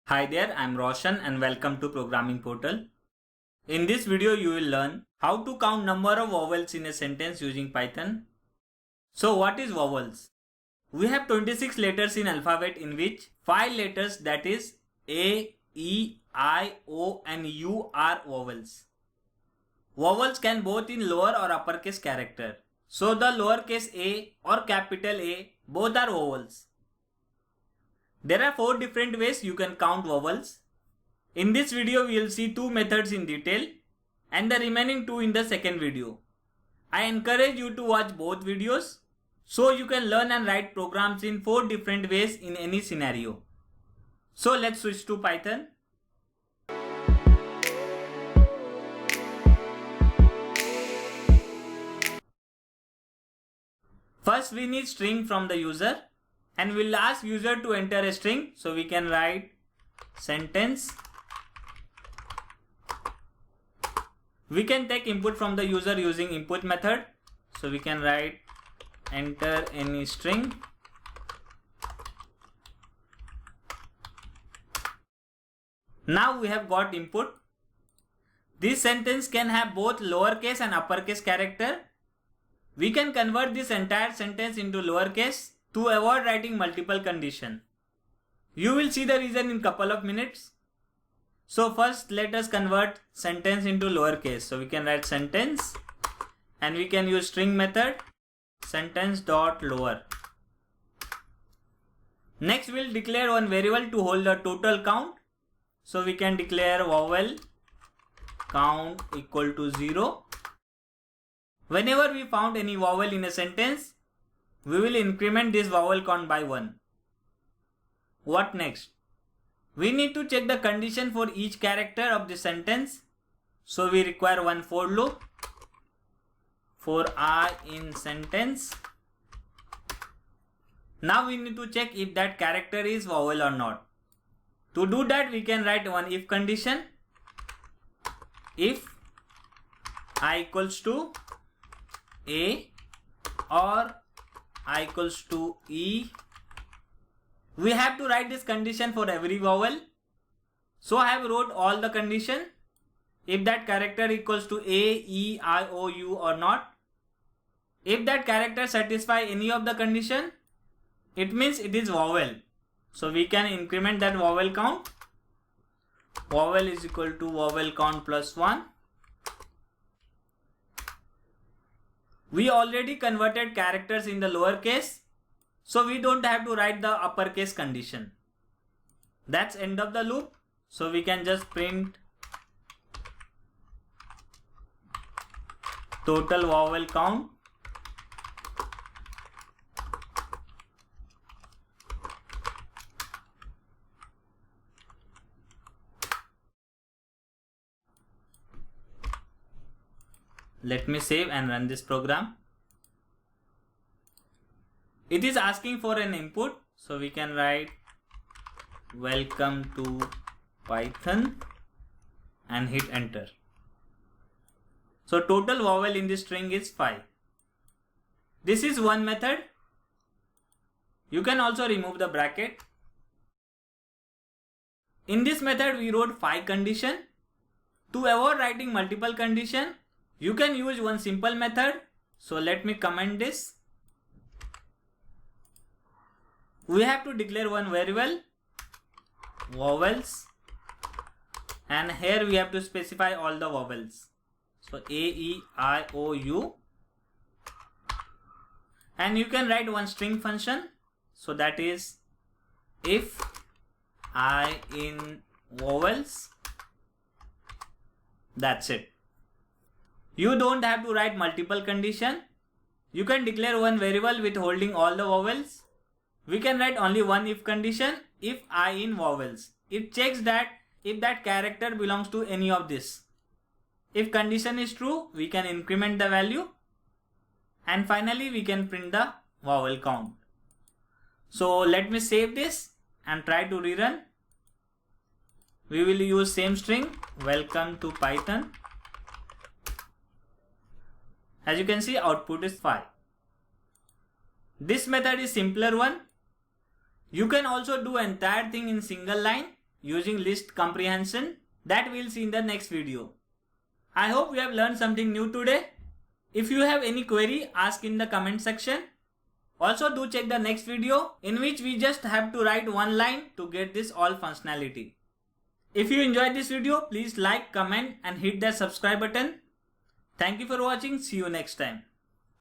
Hi there, I'm Roshan and welcome to Programming Portal. In this video, you will learn how to count number of vowels in a sentence using Python. So what is vowels? We have 26 letters in alphabet in which 5 letters, that is A, E, I, O and U are vowels. Vowels can both in lower or uppercase character. So the lowercase a or capital A both are vowels. There are 4 different ways you can count vowels. In this video, we will see 2 methods in detail and the remaining 2 in the second video. I encourage you to watch both videos so you can learn and write programs in 4 different ways in any scenario. So let's switch to Python. First, we need string from the user and we'll ask user to enter a string. So we can write sentence. We can take input from the user using input method. So we can write enter any string. Now we have got input. This sentence can have both lowercase and uppercase character. We can convert this entire sentence into lowercase to avoid writing multiple conditions. You will see the reason in couple of minutes. So first let us convert sentence into lowercase. So we can write sentence and we can use string method sentence.lower. Next we'll declare one variable to hold the total count. So we can declare vowel count equal to 0. Whenever we found any vowel in a sentence, we will increment this vowel count by 1. What next? We need to check the condition for each character of the sentence. So we require one for loop for I in sentence. Now we need to check if that character is vowel or not. To do that, we can write one if condition. If I equals to A or I equals to E. We have to write this condition for every vowel. So I have wrote all the condition. If that character equals to A, E, I, O, U or not. If that character satisfy any of the condition, it means it is vowel. So we can increment that vowel count. Vowel is equal to vowel count plus 1. We already converted characters in the lower case, so we don't have to write the uppercase condition. That's end of the loop. So we can just print total vowel count. Let me save and run this program. It is asking for an input, so we can write welcome to Python and hit enter. So total vowel in this string is 5. This is one method. You can also remove the bracket. In this method we wrote 5 conditions. To avoid writing multiple conditions, you can use one simple method. So let me comment this. We have to declare one variable vowels and here we have to specify all the vowels. So A, E, I, O, U, and you can write one string function. So that is if I in vowels. That's it. You don't have to write multiple condition. You can declare one variable with holding all the vowels. We can write only one if condition, if I in vowels. It checks that if that character belongs to any of this. If condition is true, we can increment the value. And finally, we can print the vowel count. So let me save this and try to rerun. We will use same string, welcome to Python. As you can see, output is 5. This method is simpler one. You can also do entire thing in single line using list comprehension that we'll see in the next video. I hope you have learned something new today. If you have any query, ask in the comment section. Also do check the next video in which we just have to write one line to get this all functionality. If you enjoyed this video, please like, comment and hit that subscribe button. Thank you for watching. See you next time.